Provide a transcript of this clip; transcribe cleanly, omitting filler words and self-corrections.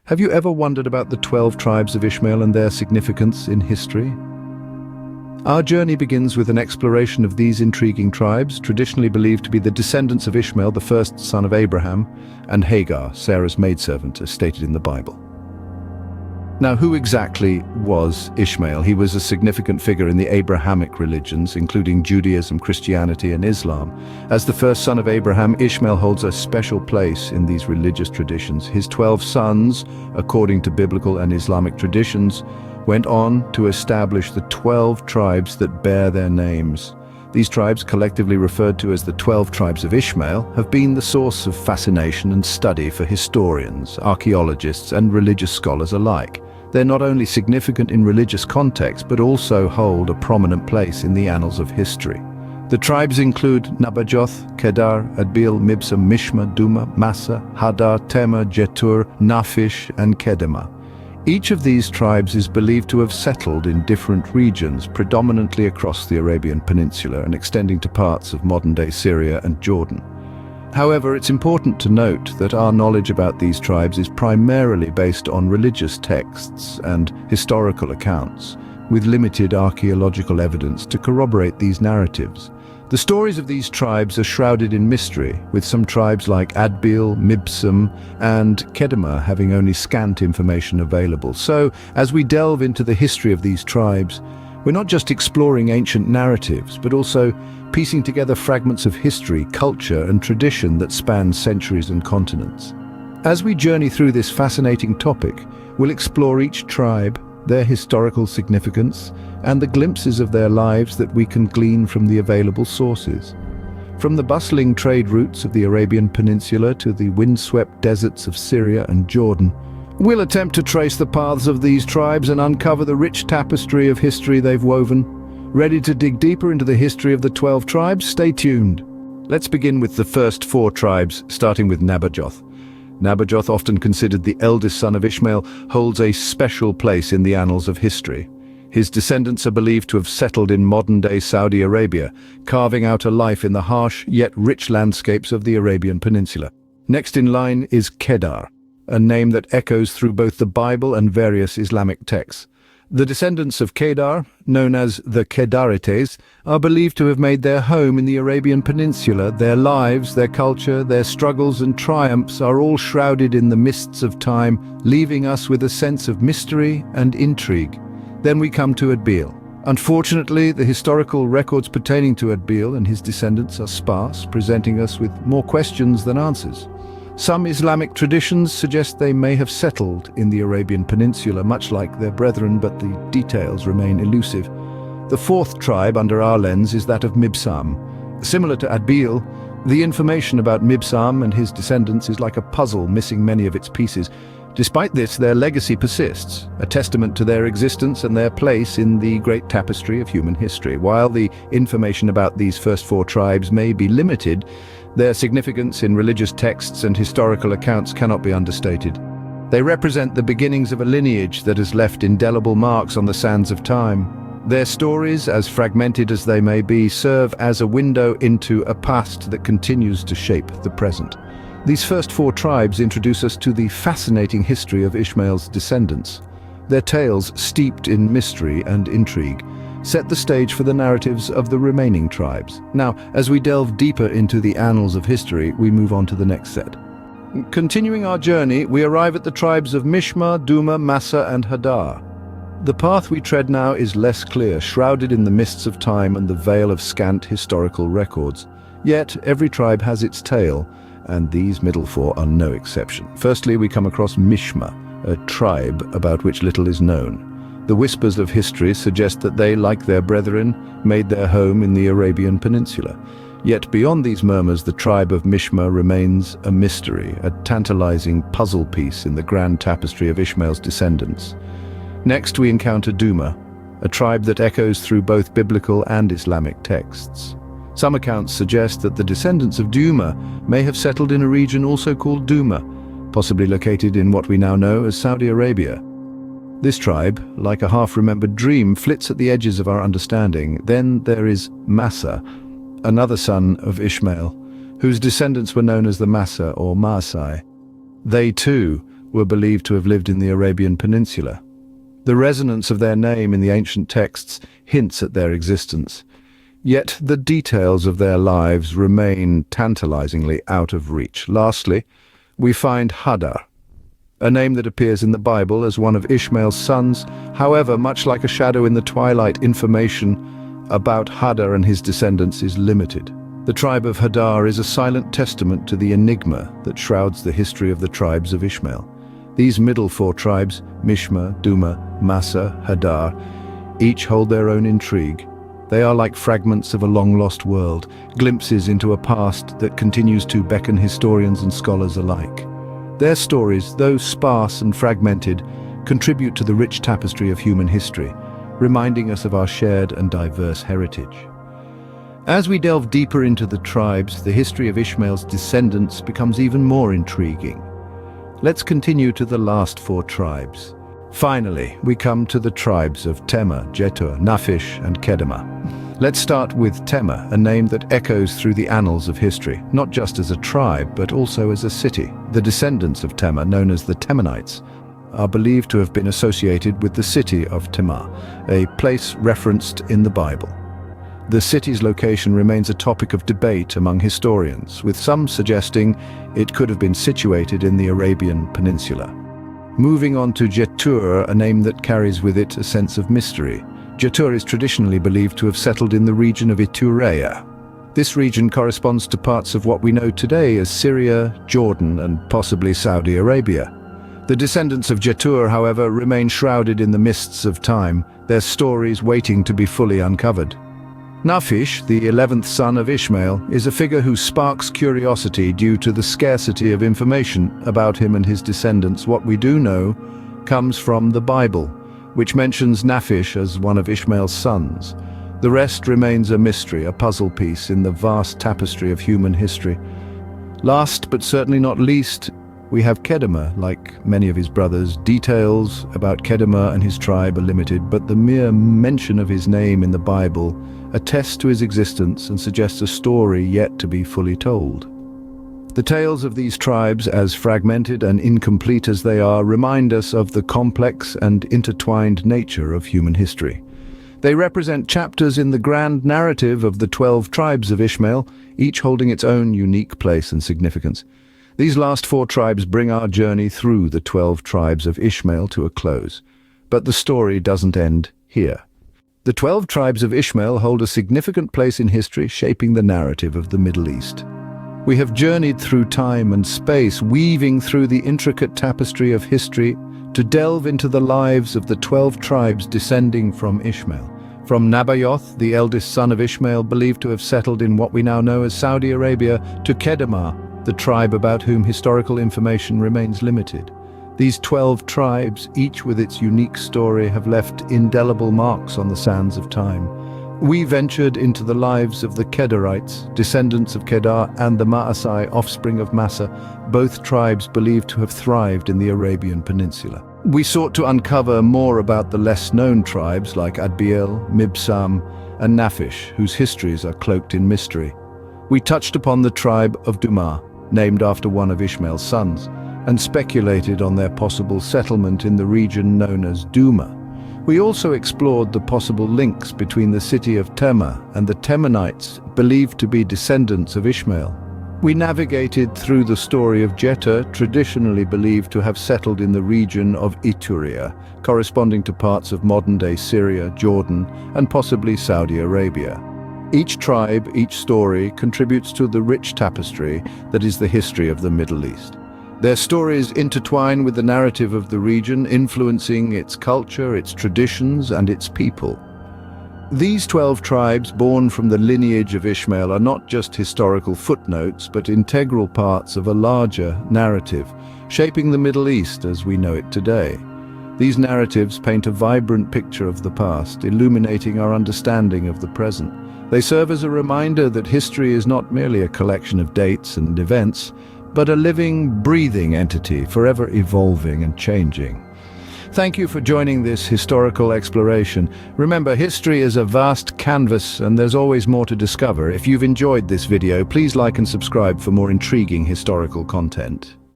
Have you ever wondered about the 12 tribes of Ishmael and their significance in history? Our journey begins with an exploration of these intriguing tribes, traditionally believed to be the descendants of Ishmael, the first son of Abraham, and Hagar, Sarah's maidservant, as stated in the Bible. Now, who exactly was Ishmael? He was a significant figure in the Abrahamic religions, including Judaism, Christianity, and Islam. As the first son of Abraham, Ishmael holds a special place in these religious traditions. His 12 sons, according to biblical and Islamic traditions, went on to establish the 12 tribes that bear their names. These tribes, collectively referred to as the 12 Tribes of Ishmael, have been the source of fascination and study for historians, archaeologists, and religious scholars alike. They're not only significant in religious context, but also hold a prominent place in the annals of history. The tribes include Nabajoth, Kedar, Adbeel, Mibsam, Mishma, Duma, Massa, Hadar, Tema, Jetur, Naphish, and Kedema. Each of these tribes is believed to have settled in different regions, predominantly across the Arabian Peninsula and extending to parts of modern-day Syria and Jordan. However, it's important to note that our knowledge about these tribes is primarily based on religious texts and historical accounts, with limited archaeological evidence to corroborate these narratives. The stories of these tribes are shrouded in mystery, with some tribes like Adbeel, Mibsam, and Kedema having only scant information available. So, as we delve into the history of these tribes, we're not just exploring ancient narratives, but also piecing together fragments of history, culture, and tradition that span centuries and continents. As we journey through this fascinating topic, we'll explore each tribe, their historical significance, and the glimpses of their lives that we can glean from the available sources. From the bustling trade routes of the Arabian Peninsula to the windswept deserts of Syria and Jordan, we'll attempt to trace the paths of these tribes and uncover the rich tapestry of history they've woven. Ready to dig deeper into the history of the 12 tribes? Stay tuned. Let's begin with the first 4 tribes, starting with Nabajoth. Nabajoth, often considered the eldest son of Ishmael, holds a special place in the annals of history. His descendants are believed to have settled in modern-day Saudi Arabia, carving out a life in the harsh yet rich landscapes of the Arabian Peninsula. Next in line is Kedar, a name that echoes through both the Bible and various Islamic texts. The descendants of Kedar, known as the Kedarites, are believed to have made their home in the Arabian Peninsula. Their lives, their culture, their struggles and triumphs are all shrouded in the mists of time, leaving us with a sense of mystery and intrigue. Then we come to Adbeel. Unfortunately, the historical records pertaining to Adbeel and his descendants are sparse, presenting us with more questions than answers. Some Islamic traditions suggest they may have settled in the Arabian Peninsula, much like their brethren, but the details remain elusive. The 4th tribe under our lens is that of Mibsam. Similar to Adbeel, the information about Mibsam and his descendants is like a puzzle missing many of its pieces. Despite this, their legacy persists, a testament to their existence and their place in the great tapestry of human history. While the information about these first 4 tribes may be limited, their significance in religious texts and historical accounts cannot be understated. They represent the beginnings of a lineage that has left indelible marks on the sands of time. Their stories, as fragmented as they may be, serve as a window into a past that continues to shape the present. These first 4 tribes introduce us to the fascinating history of Ishmael's descendants. Their tales, steeped in mystery and intrigue, set the stage for the narratives of the remaining tribes. Now, as we delve deeper into the annals of history, we move on to the next set. Continuing our journey, we arrive at the tribes of Mishma, Duma, Massa, and Hadar. The path we tread now is less clear, shrouded in the mists of time and the veil of scant historical records. Yet, every tribe has its tale, and these middle 4 are no exception. Firstly, we come across Mishma, a tribe about which little is known. The whispers of history suggest that they, like their brethren, made their home in the Arabian Peninsula. Yet beyond these murmurs, the tribe of Mishma remains a mystery, a tantalizing puzzle piece in the grand tapestry of Ishmael's descendants. Next, we encounter Duma, a tribe that echoes through both biblical and Islamic texts. Some accounts suggest that the descendants of Duma may have settled in a region also called Duma, possibly located in what we now know as Saudi Arabia. This tribe, like a half-remembered dream, flits at the edges of our understanding. Then there is Massa, another son of Ishmael, whose descendants were known as the Massa or Maasai. They too were believed to have lived in the Arabian Peninsula. The resonance of their name in the ancient texts hints at their existence, yet the details of their lives remain tantalizingly out of reach. Lastly, we find Hadar, a name that appears in the Bible as one of Ishmael's sons. However, much like a shadow in the twilight, information about Hadar and his descendants is limited. The tribe of Hadar is a silent testament to the enigma that shrouds the history of the tribes of Ishmael. These middle four tribes, Mishma, Duma, Massa, Hadar, each hold their own intrigue. They are like fragments of a long-lost world, glimpses into a past that continues to beckon historians and scholars alike. Their stories, though sparse and fragmented, contribute to the rich tapestry of human history, reminding us of our shared and diverse heritage. As we delve deeper into the tribes, the history of Ishmael's descendants becomes even more intriguing. Let's continue to the last four tribes. Finally, we come to the tribes of Tema, Jetur, Naphish, and Kedema. Let's start with Tema, a name that echoes through the annals of history, not just as a tribe, but also as a city. The descendants of Tema, known as the Temanites, are believed to have been associated with the city of Tema, a place referenced in the Bible. The city's location remains a topic of debate among historians, with some suggesting it could have been situated in the Arabian Peninsula. Moving on to Jetur, a name that carries with it a sense of mystery. Jetur is traditionally believed to have settled in the region of Iturea. This region corresponds to parts of what we know today as Syria, Jordan, and possibly Saudi Arabia. The descendants of Jetur, however, remain shrouded in the mists of time, their stories waiting to be fully uncovered. Naphish, the 11th son of Ishmael, is a figure who sparks curiosity due to the scarcity of information about him and his descendants. What we do know comes from the Bible, which mentions Naphish as one of Ishmael's sons. The rest remains a mystery, a puzzle piece in the vast tapestry of human history. Last but certainly not least, we have Kedema. Like many of his brothers, details about Kedema and his tribe are limited, but the mere mention of his name in the Bible attests to his existence and suggests a story yet to be fully told. The tales of these tribes, as fragmented and incomplete as they are, remind us of the complex and intertwined nature of human history. They represent chapters in the grand narrative of the 12 tribes of Ishmael, each holding its own unique place and significance. These last four tribes bring our journey through the 12 tribes of Ishmael to a close. But the story doesn't end here. The 12 tribes of Ishmael hold a significant place in history, shaping the narrative of the Middle East. We have journeyed through time and space, weaving through the intricate tapestry of history to delve into the lives of the 12 tribes descending from Ishmael. From Nabaioth, the eldest son of Ishmael, believed to have settled in what we now know as Saudi Arabia, to Kedema, the tribe about whom historical information remains limited. These 12 tribes, each with its unique story, have left indelible marks on the sands of time. We ventured into the lives of the Kedarites, descendants of Kedar, and the Maasai, offspring of Massa, both tribes believed to have thrived in the Arabian Peninsula. We sought to uncover more about the less-known tribes like Adbiel, Mibsam, and Naphish, whose histories are cloaked in mystery. We touched upon the tribe of Duma, named after one of Ishmael's sons, and speculated on their possible settlement in the region known as Duma. We also explored the possible links between the city of Tema and the Temanites, believed to be descendants of Ishmael. We navigated through the story of Jetur, traditionally believed to have settled in the region of Iturea, corresponding to parts of modern-day Syria, Jordan, and possibly Saudi Arabia. Each tribe, each story, contributes to the rich tapestry that is the history of the Middle East. Their stories intertwine with the narrative of the region, influencing its culture, its traditions, and its people. These 12 tribes, born from the lineage of Ishmael, are not just historical footnotes, but integral parts of a larger narrative, shaping the Middle East as we know it today. These narratives paint a vibrant picture of the past, illuminating our understanding of the present. They serve as a reminder that history is not merely a collection of dates and events, but a living, breathing entity, forever evolving and changing. Thank you for joining this historical exploration. Remember, history is a vast canvas and there's always more to discover. If you've enjoyed this video, please like and subscribe for more intriguing historical content.